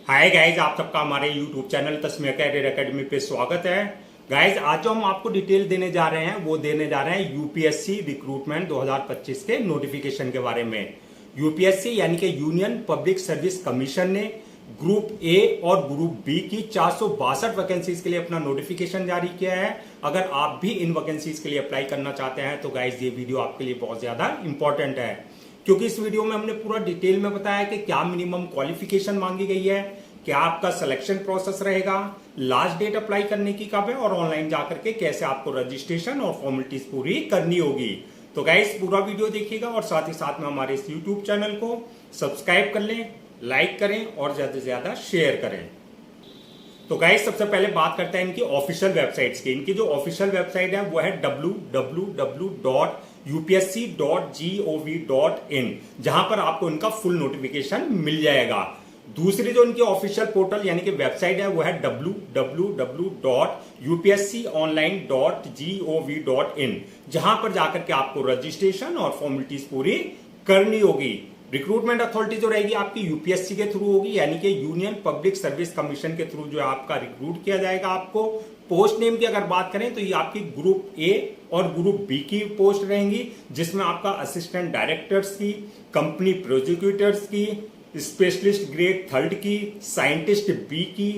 Hi guys, आप सबका हमारे यूट्यूब चैनल तस्मीर कैरियर एकेडमी पे स्वागत है। गाइज, आज जो हम आपको डिटेल देने जा रहे हैं वो देने जा रहे हैं यूपीएससी रिक्रूटमेंट 2025 के नोटिफिकेशन के बारे में। यूपीएससी यानी कि यूनियन पब्लिक सर्विस कमीशन ने ग्रुप ए और ग्रुप बी की 462 वैकेंसीज के लिए अपना नोटिफिकेशन जारी किया है। अगर आप भी इन वैकेंसीज के लिए अप्लाई करना चाहते हैं तो गाइज ये वीडियो आपके लिए बहुत ज्यादा इंपॉर्टेंट है, क्योंकि इस वीडियो में हमने पूरा डिटेल में बताया कि क्या मिनिमम क्वालिफिकेशन मांगी गई है, क्या आपका सिलेक्शन प्रोसेस रहेगा, लास्ट डेट अप्लाई करने की कब है और ऑनलाइन जाकर के कैसे आपको रजिस्ट्रेशन और फॉर्मेलिटीज पूरी करनी होगी। तो गाइस पूरा वीडियो देखिएगा और साथ ही साथ में हमारे इस यूट्यूब चैनल को सब्सक्राइब कर लें, लाइक करें और ज्यादा से ज्यादा शेयर करें। तो गाइस सबसे पहले बात करते हैं इनकी ऑफिशियल वेबसाइट्स की। इनकी जो ऑफिशियल वेबसाइट है वो है www.upsc.gov.in, जहां पर आपको इनका फुल नोटिफिकेशन मिल जाएगा। दूसरी जो इनकी ऑफिशियल पोर्टल यानी कि वेबसाइट है वो है www.upsconline.gov.in, जहां पर जाकर के आपको रजिस्ट्रेशन और फॉर्मेलिटीज पूरी करनी होगी। रिक्रूटमेंट अथॉरिटी जो रहेगी आपकी यूपीएससी के थ्रू होगी, यानी कि यूनियन पब्लिक सर्विस कमीशन के थ्रू जो है आपका रिक्रूट किया जाएगा। आपको पोस्ट नेम की अगर बात करें तो ये आपकी ग्रुप ए और ग्रुप बी की पोस्ट रहेंगी, जिसमें आपका असिस्टेंट डायरेक्टर्स की, कंपनी प्रोसिक्यूटर्स की, स्पेशलिस्ट ग्रेड 3 की, साइंटिस्ट बी की,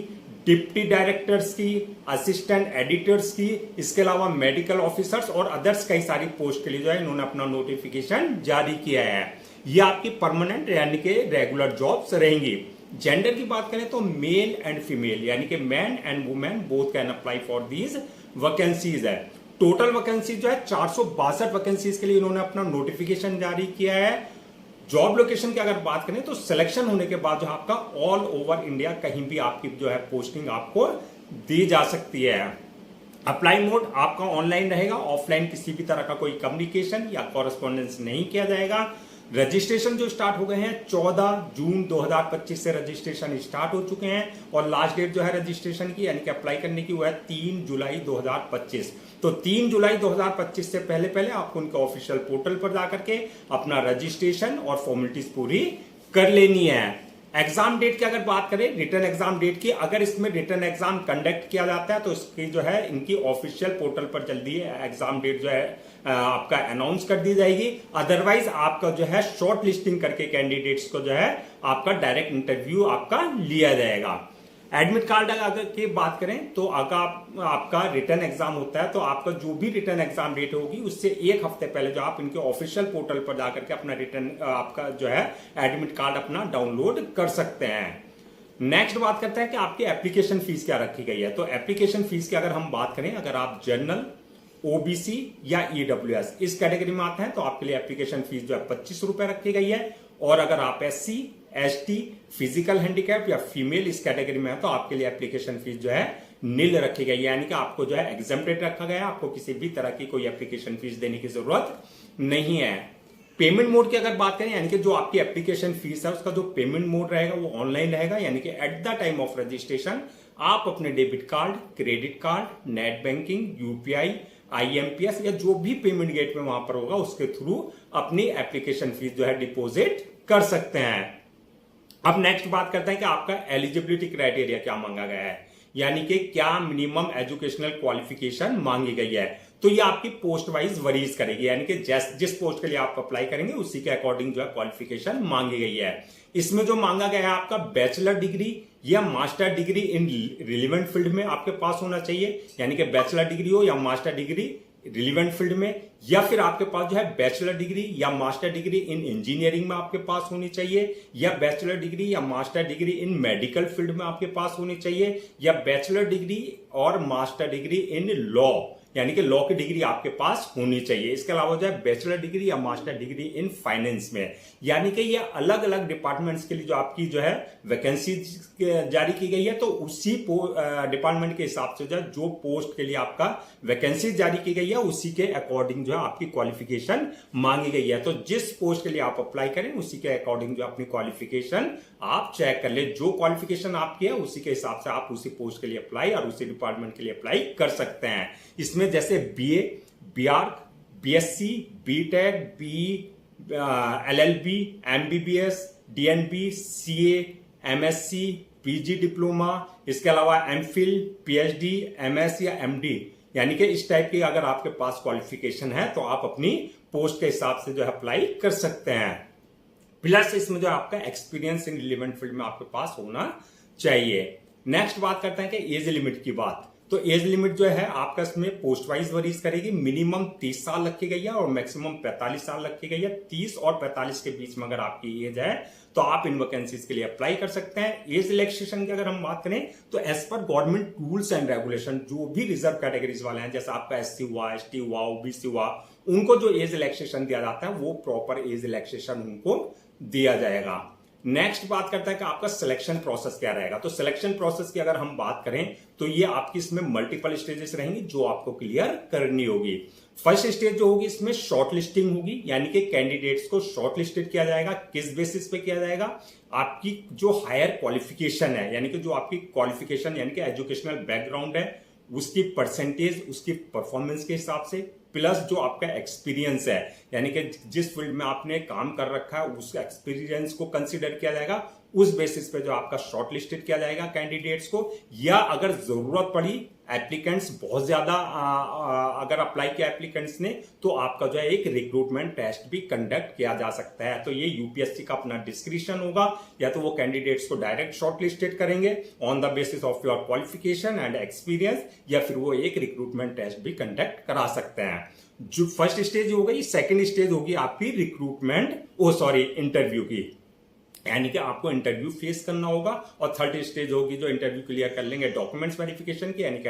डिप्टी डायरेक्टर्स की, असिस्टेंट एडिटर्स की, इसके अलावा मेडिकल ऑफिसर्स और अदर्स कई सारी पोस्ट के लिए जो है इन्होंने अपना नोटिफिकेशन जारी किया है। ये आपकी परमानेंट यानी कि रेगुलर जॉब्स रहेंगी। जेंडर की बात करें तो मेल एंड फीमेल यानी कि man and women both can apply for these vacancies है। टोटल वैकेंसी जो है 462 वैकेंसीज के लिए इन्होंने अपना नोटिफिकेशन जारी किया है। जॉब लोकेशन की अगर बात करें तो सिलेक्शन होने के बाद जो आपका ऑल ओवर इंडिया कहीं भी आपकी जो है पोस्टिंग आपको दी जा सकती है। अप्लाई मोड आपका ऑनलाइन रहेगा, ऑफलाइन किसी भी तरह का कोई कम्युनिकेशन या कॉरेस्पॉन्डेंस नहीं किया जाएगा। रजिस्ट्रेशन जो स्टार्ट हो गए हैं 14 जून 2025 से रजिस्ट्रेशन स्टार्ट हो चुके हैं और लास्ट डेट जो है रजिस्ट्रेशन की यानी कि अप्लाई करने की वो है 3 जुलाई 2025। तो 3 जुलाई 2025 से पहले पहले आपको उनके ऑफिशियल पोर्टल पर जाकर के अपना रजिस्ट्रेशन और फॉर्मेलिटीज पूरी कर लेनी है। एग्जाम डेट की अगर बात करें, रिटर्न एग्जाम डेट की, अगर इसमें रिटर्न एग्जाम कंडक्ट किया जाता है तो इसकी जो है इनकी ऑफिशियल पोर्टल पर जल्दी एग्जाम डेट जो है आपका अनाउंस कर दी जाएगी। अदरवाइज आपका जो है शॉर्ट लिस्टिंग करके कैंडिडेट्स को जो है आपका डायरेक्ट इंटरव्यू आपका लिया जाएगा। एडमिट कार्ड अगर की बात करें तो अगर आपका रिटर्न एग्जाम होता है तो आपका जो भी रिटर्न एग्जाम डेट होगी उससे एक हफ्ते पहले जो आप इनके ऑफिशियल पोर्टल पर जाकर के अपना रिटर्न आपका जो है एडमिट कार्ड अपना डाउनलोड कर सकते हैं। नेक्स्ट बात करते हैं कि आपकी एप्लीकेशन फीस क्या रखी गई है। तो एप्लीकेशन फीस की अगर हम बात करें, अगर आप जनरल, ओबीसी या ईडब्ल्यूएस इस कैटेगरी में आते हैं तो आपके लिए एप्लीकेशन फीस जो है 25 रुपए रखी गई है। और अगर आप एससी, एसटी, फिजिकल हैंडीकैप या फीमेल इस कैटेगरी में है तो आपके लिए एप्लीकेशन फीस जो है नील रखी गई है, यानी कि आपको जो है एग्जेम्प्टेड रखा गया है, आपको किसी भी तरह की कोई एप्लीकेशन फीस देने की जरूरत नहीं है। पेमेंट मोड की अगर बात करें, यानी कि जो आपकी एप्लीकेशन फीस है उसका जो पेमेंट मोड रहेगा वो ऑनलाइन रहेगा, यानी कि at the time of registration आप अपने debit card, credit card, net banking, UPI, IMPS या जो भी पेमेंट गेट में वहां पर होगा उसके थ्रू अपनी एप्लीकेशन फीस जो है डिपॉजिट कर सकते हैं। अब नेक्स्ट बात करते हैं कि आपका एलिजिबिलिटी क्राइटेरिया क्या मांगा गया है, यानी कि क्या मिनिमम एजुकेशनल क्वालिफिकेशन मांगी गई है। तो ये आपकी पोस्ट वाइज वरीज करेगी, यानी कि जिस पोस्ट के लिए आप अप्लाई करेंगे उसी के अकॉर्डिंग जो है क्वालिफिकेशन मांगी गई है। इसमें जो मांगा गया है आपका बैचलर डिग्री या master degree in relevant field में आपके पास होना चाहिए, यानी कि बैचलर डिग्री हो या मास्टर डिग्री रिलेवेंट फील्ड में, या फिर आपके पास जो है बैचलर डिग्री या मास्टर डिग्री इन इंजीनियरिंग में आपके पास होनी चाहिए, या बैचलर डिग्री या master degree in medical field में आपके पास होनी चाहिए, या बैचलर डिग्री और मास्टर डिग्री इन लॉ यानी कि लॉ की डिग्री आपके पास होनी चाहिए। इसके अलावा जो है बैचलर डिग्री या मास्टर डिग्री इन फाइनेंस में, यानी कि ये अलग अलग डिपार्टमेंट्स के लिए जो आपकी जो है वैकेंसी जारी की गई है तो उसी डिपार्टमेंट के हिसाब से जो है जो पोस्ट के लिए आपका वैकेंसी जारी की गई है उसी के अकॉर्डिंग जो है आपकी क्वालिफिकेशन मांगी गई है। तो जिस पोस्ट के लिए आप अप्लाई करें उसी के अकॉर्डिंग जो अपनी क्वालिफिकेशन आप चेक कर ले, जो क्वालिफिकेशन आपकी है उसी के हिसाब से आप उसी पोस्ट के लिए अप्लाई और उसी डिपार्टमेंट के लिए अप्लाई कर सकते हैं। इसमें जैसे BA, BArch, BSc, BTech, B LLB, MBBS, DNB, CA, MSc, PG diploma, इसके अलावा एमफिल, पीएचडी, एमएस या एमडी, यानी कि इस टाइप की अगर आपके पास क्वालिफिकेशन है तो आप अपनी पोस्ट के हिसाब से जो है अप्लाई कर सकते हैं। प्लस इसमें जो आपका एक्सपीरियंस इन रिलेवेंट फील्ड में आपके पास होना चाहिए। नेक्स्ट बात करते हैं कि एज लिमिट की बात। तो एज लिमिट जो है आपका इसमें पोस्ट वाइज वरीज करेगी। मिनिमम 30 साल रखी गई है और मैक्सिमम 45 साल रखी गई है। 30 और 45 के बीच में अगर आपकी एज है तो आप इन वैकेंसीज के लिए अप्लाई कर सकते हैं। एज रिलैक्सेशन की अगर हम बात करें तो as per government rules and regulation जो भी रिजर्व कैटेगरीज वाले हैं, जैसे आपका एससी हुआ, एसटी हुआ, ओबीसी हुआ, उनको जो एज रिलैक्सेशन दिया जाता है वो प्रॉपर एज रिलैक्सेशन उनको दिया जाएगा। नेक्स्ट बात करता है कि आपका सिलेक्शन प्रोसेस क्या रहेगा। तो सिलेक्शन प्रोसेस की अगर हम बात करें तो ये आपकी इसमें मल्टीपल स्टेजेस रहेंगी जो आपको क्लियर करनी होगी। फर्स्ट स्टेज जो होगी इसमें शॉर्ट लिस्टिंग होगी, यानी कि कैंडिडेट्स को शॉर्ट लिस्टेड किया जाएगा। किस बेसिस पे किया जाएगा? आपकी जो हायर क्वालिफिकेशन है, यानी कि जो आपकी क्वालिफिकेशन यानी कि एजुकेशनल बैकग्राउंड है, उसकी परसेंटेज, उसकी परफॉर्मेंस के हिसाब से, प्लस जो आपका एक्सपीरियंस है, यानी कि जिस फील्ड में आपने काम कर रखा है उस एक्सपीरियंस को कंसीडर किया जाएगा। उस बेसिस पे जो आपका शॉर्ट लिस्टेड किया जाएगा कैंडिडेट्स को, या अगर जरूरत पड़ी, एप्लीकेंट्स बहुत ज्यादा अगर अप्लाई किया एप्लीकेंट्स ने, तो आपका जो है एक रिक्रूटमेंट टेस्ट भी कंडक्ट किया जा सकता है। तो ये यूपीएससी का अपना डिस्क्रिप्शन होगा, या तो वो कैंडिडेट्स को डायरेक्ट शॉर्ट लिस्टेड करेंगे on the basis of your qualification and experience, या फिर वो एक रिक्रूटमेंट टेस्ट भी कंडक्ट करा सकते हैं। जो फर्स्ट स्टेज हो गई। सेकेंड स्टेज होगी आपकी इंटरव्यू की, यानी कि आपको इंटरव्यू फेस करना होगा। और थर्ड स्टेज होगी जो इंटरव्यू क्लियर कर लेंगे डॉक्यूमेंट्स वेरिफिकेशन की, यानी कि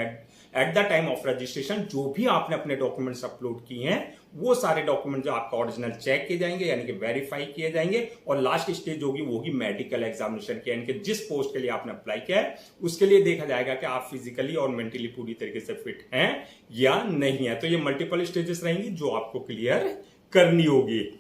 at the time of registration जो भी आपने अपने डॉक्यूमेंट्स अपलोड किए हैं वो सारे डॉक्यूमेंट जो आपका ओरिजिनल चेक किए जाएंगे, यानी कि वेरीफाई किए जाएंगे। और लास्ट स्टेज होगी वो होगी मेडिकल एग्जामिनेशन की, यानी कि जिस पोस्ट के लिए आपने अप्लाई किया है उसके लिए देखा जाएगा कि आप फिजिकली और मेंटली पूरी तरीके से फिट हैं या नहीं है। तो ये मल्टीपल स्टेजेस रहेंगी जो आपको क्लियर करनी होगी।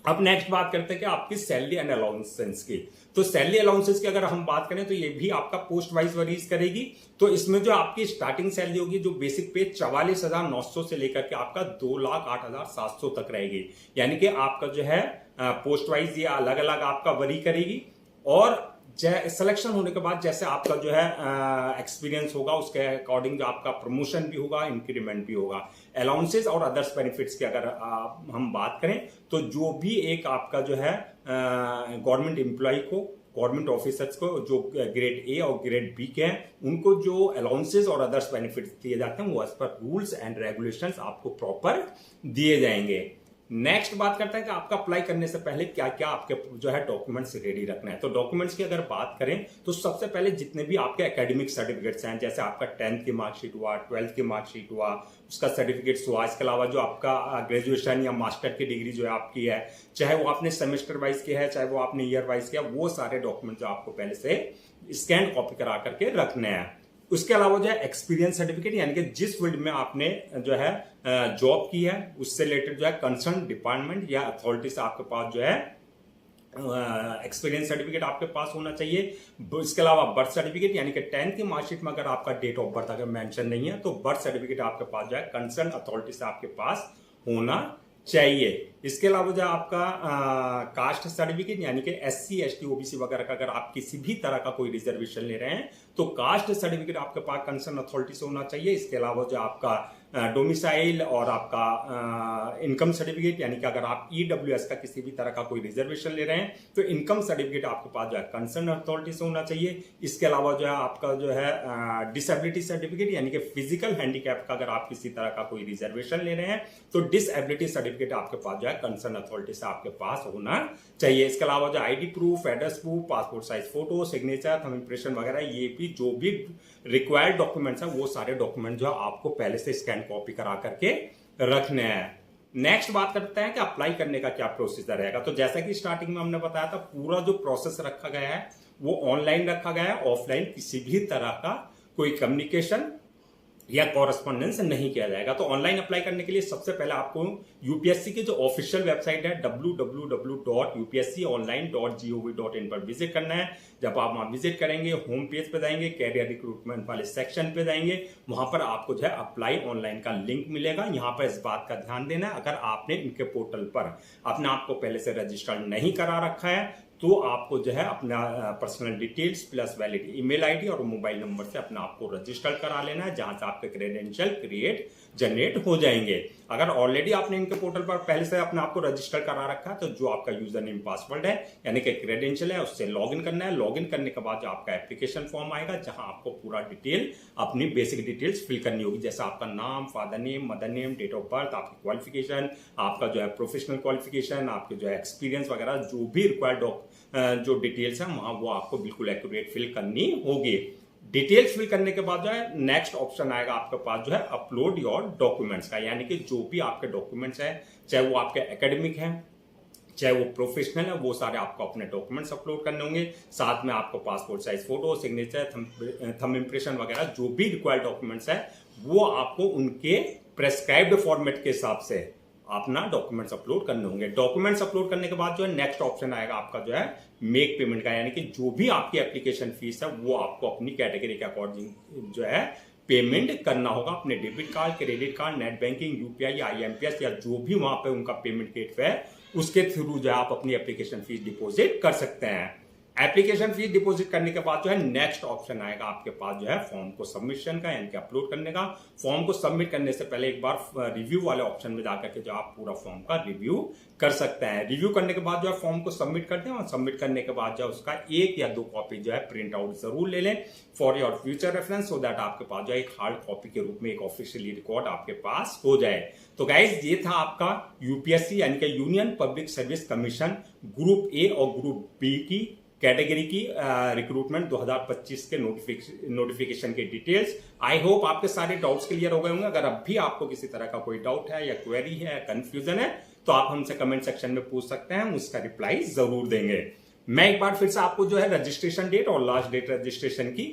अब नेक्स्ट बात करते हैं कि आपकी सैलरी एंड अलाउंसेस की। तो सैलरी अलाउंसेस की अगर हम बात करें तो ये भी आपका पोस्ट वाइज वरीज करेगी। तो इसमें जो आपकी स्टार्टिंग सैलरी होगी, जो बेसिक पे 44,900 से लेकर के आपका 2,08,700 तक रहेगी, यानी कि आपका जो है पोस्ट वाइज ये अलग अलग आपका वरी करेगी। और सिलेक्शन होने के बाद जैसे आपका जो है एक्सपीरियंस होगा उसके अकॉर्डिंग जो आपका प्रमोशन भी होगा, इंक्रीमेंट भी होगा। अलाउंसेस और अदर्स बेनिफिट्स की अगर हम बात करें तो जो भी एक आपका जो है गवर्नमेंट एम्प्लॉय को, गवर्नमेंट ऑफिसर्स को जो ग्रेड ए और ग्रेड बी के हैं, उनको जो अलाउंसेस और अदर्स बेनिफिट्स दिए जाते हैं वो as per rules and regulations आपको प्रॉपर दिए जाएंगे। नेक्स्ट बात करता है कि आपका अप्लाई करने से पहले क्या क्या आपके जो है डॉक्यूमेंट्स रेडी रखना है। तो डॉक्यूमेंट्स की अगर बात करें तो सबसे पहले जितने भी आपके एकेडमिक सर्टिफिकेट्स हैं, जैसे आपका 10th की मार्कशीट हुआ, 12th की मार्कशीट हुआ, उसका सर्टिफिकेट्स हुआ, इसके अलावा जो आपका ग्रेजुएशन या मास्टर की डिग्री जो है आपकी है, चाहे वो आपने सेमेस्टर वाइज किया है, चाहे वो आपने ईयर वाइज किया, वो सारे डॉक्यूमेंट जो आपको पहले से स्कैन कॉपी करा करके रखने हैं। उसके अलावा जो है एक्सपीरियंस सर्टिफिकेट, यानी कि जिस फील्ड में आपने जो है जॉब की है उससे रिलेटेड जो है कंसर्न डिपार्टमेंट या अथॉरिटी से आपके पास जो है एक्सपीरियंस सर्टिफिकेट आपके पास होना चाहिए। इसके अलावा बर्थ सर्टिफिकेट, यानी कि 10th की मार्कशीट में अगर आपका डेट ऑफ बर्थ अगर मेंशन नहीं है तो बर्थ सर्टिफिकेट आपके पास जो है कंसर्न अथॉरिटी से आपके पास होना चाहिए। इसके अलावा जो आपका कास्ट सर्टिफिकेट, यानी कि एससी, एसटी, ओबीसी वगैरह का अगर आप किसी भी तरह का कोई रिजर्वेशन ले रहे हैं तो कास्ट सर्टिफिकेट आपके पास कंसर्न अथॉरिटी से होना चाहिए। इसके अलावा जो आपका डोमिसाइल और आपका इनकम सर्टिफिकेट, यानी कि अगर आप ईडब्ल्यूएस का किसी भी तरह का कोई रिजर्वेशन ले रहे हैं तो इनकम सर्टिफिकेट आपके पास जो है कंसर्न अथॉरिटी से होना चाहिए। इसके अलावा जो है आपका जो है डिसेबिलिटी सर्टिफिकेट, यानी कि फिजिकल हैंडीकैप का अगर आप किसी तरह का कोई रिजर्वेशन ले रहे हैं तो डिसेबिलिटी सर्टिफिकेट आपके पास जो है कंसर्न अथॉरिटी से आपके पास होना चाहिए। इसके अलावा जो ID proof, address proof, passport size photo, signature, thumb impression वगैरह, ये भी जो भी रिक्वायर्ड डॉक्यूमेंट्स हैं वो सारे डॉक्यूमेंट जो आपको पहले से स्कैन कॉपी करा करके रखने हैं। नेक्स्ट बात करते हैं कि अप्लाई करने का क्या प्रोसीजर रहेगा। तो जैसा कि स्टार्टिंग में हमने बताया था, पूरा जो प्रोसेस रखा गया है वो ऑनलाइन रखा गया है, ऑफलाइन किसी भी तरह का कोई कम्युनिकेशन या कॉरेस्पॉन्डेंस नहीं किया जाएगा। तो ऑनलाइन अप्लाई करने के लिए सबसे पहले आपको यूपीएससी की जो ऑफिशियल वेबसाइट है www.upsconline.gov.in पर विजिट करना है। जब आप वहां विजिट करेंगे, होम पेज पे जाएंगे, कैरियर रिक्रूटमेंट वाले सेक्शन पे जाएंगे, वहां पर आपको जो है अप्लाई ऑनलाइन का लिंक मिलेगा। यहाँ पर इस बात का ध्यान देना है, अगर आपने इनके पोर्टल पर अपने आप को पहले से रजिस्टर्ड नहीं करा रखा है तो आपको जो है अपना personal details plus valid email ID और मोबाइल नंबर से अपना आपको रजिस्टर करा लेना है, जहां से आपके क्रेडेंशियल जनरेट हो जाएंगे। अगर ऑलरेडी आपने इनके पोर्टल पर पहले से अपने आपको रजिस्टर करा रखा है तो जो आपका यूजर नेम पासवर्ड है यानी कि क्रेडेंशियल है उससे लॉगिन करना है। लॉगिन करने के बाद जो आपका एप्लीकेशन फॉर्म आएगा जहां आपको पूरा डिटेल अपनी बेसिक डिटेल्स फिल करनी होगी, जैसे आपका नाम, father name, mother name, date of birth, आपकी क्वालिफिकेशन, आपका जो है प्रोफेशनल क्वालिफिकेशन, आपके जो है एक्सपीरियंस वगैरह जो भी रिक्वायर्ड जो डिटेल्स है वहां वो आपको बिल्कुल एक्यूरेट फिल करनी होगी। डिटेल्स फिल करने के बाद जो है नेक्स्ट ऑप्शन आएगा आपके पास जो है अपलोड योर डॉक्यूमेंट्स का, यानी कि जो भी आपके डॉक्यूमेंट्स है चाहे वो आपके एकेडमिक है चाहे वो प्रोफेशनल है, वो सारे आपको अपने डॉक्यूमेंट्स अपलोड करने होंगे। साथ में आपको passport size photo, signature, thumb impression वगैरह जो भी रिक्वायर्ड डॉक्यूमेंट्स है वो आपको उनके प्रेस्क्राइब्ड फॉर्मेट के हिसाब से अपना डॉक्यूमेंट्स अपलोड करने होंगे। डॉक्यूमेंट्स अपलोड करने के बाद जो है नेक्स्ट ऑप्शन आएगा आपका जो है मेक पेमेंट का, यानी कि जो भी आपकी एप्लीकेशन फीस है वो आपको अपनी कैटेगरी के अकॉर्डिंग जो है पेमेंट करना होगा। अपने debit card, credit card, net banking, UPI, IMPS या जो भी वहां पे उनका पेमेंट गेटवे है उसके थ्रू जो है आप अपनी एप्लीकेशन फीस डिपॉजिट कर सकते हैं। एप्लीकेशन फीस डिपॉजिट करने के बाद जो है नेक्स्ट ऑप्शन आएगा आपके पास जो है फॉर्म को सबमिशन का, यानी कि अपलोड करने का। फॉर्म को सबमिट करने से पहले एक बार रिव्यू वाले ऑप्शन में जाकर के जो आप पूरा फॉर्म का रिव्यू कर सकते हैं। रिव्यू करने के बाद जो है फॉर्म को सबमिट करते हैं और सबमिट करने के बाद जो है उसका 1 या 2 कॉपी जो है प्रिंट आउट जरूर ले लें for your future reference, so that आपके पास जो है एक हार्ड कॉपी के रूप में एक ऑफिशियली रिकॉर्ड आपके पास हो जाए। तो गाइज ये था आपका यूपीएससी यानी कि union public service commission group A और ग्रुप बी की कैटेगरी की रिक्रूटमेंट 2025 के नोटिफिकेशन के डिटेल्स। आई होप आपके सारे डाउट्स क्लियर हो गए होंगे। अगर अब भी आपको किसी तरह का कोई डाउट है या क्वेरी है, कंफ्यूजन है, तो आप हमसे कमेंट सेक्शन में पूछ सकते हैं, हम उसका रिप्लाई जरूर देंगे। मैं एक बार फिर से आपको जो है रजिस्ट्रेशन डेट और लास्ट डेट रजिस्ट्रेशन की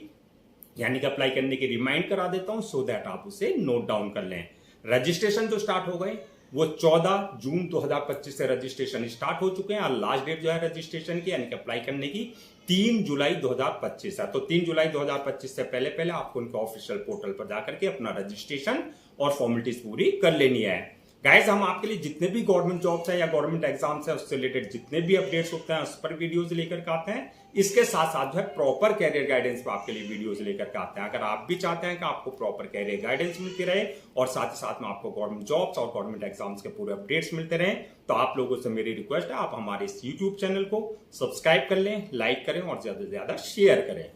यानी कि अप्लाई करने की रिमाइंड करा देता हूं, सो दैट आप उसे नोट डाउन कर लें। रजिस्ट्रेशन जो स्टार्ट हो गए वो 14 जून 2025 से रजिस्ट्रेशन स्टार्ट हो चुके हैं और लास्ट डेट जो है रजिस्ट्रेशन की यानी कि अप्लाई करने की 3 जुलाई 2025 है। तो 3 जुलाई 2025 से पहले पहले आपको उनके ऑफिशियल पोर्टल पर जाकर के अपना रजिस्ट्रेशन और फॉर्मेलिटीज पूरी कर लेनी है। गाइस हम आपके लिए जितने भी गवर्नमेंट जॉब्स है या गवर्नमेंट एग्जाम्स है उससे रिलेटेड जितने भी अपडेट्स होते हैं उस पर वीडियोस लेकर के आते हैं। इसके साथ साथ जो है प्रॉपर कैरियर गाइडेंस पर आपके लिए वीडियोस लेकर के आते हैं। अगर आप भी चाहते हैं कि आपको प्रॉपर कैरियर गाइडेंस मिलती रहे और साथ ही साथ में आपको गवर्नमेंट जॉब्स और गवर्नमेंट एग्जाम्स के पूरे अपडेट्स मिलते रहे, तो आप लोगों से मेरी रिक्वेस्ट है आप हमारे इस यूट्यूब चैनल को सब्सक्राइब कर लें, लाइक करें और ज्यादा से ज्यादा शेयर करें।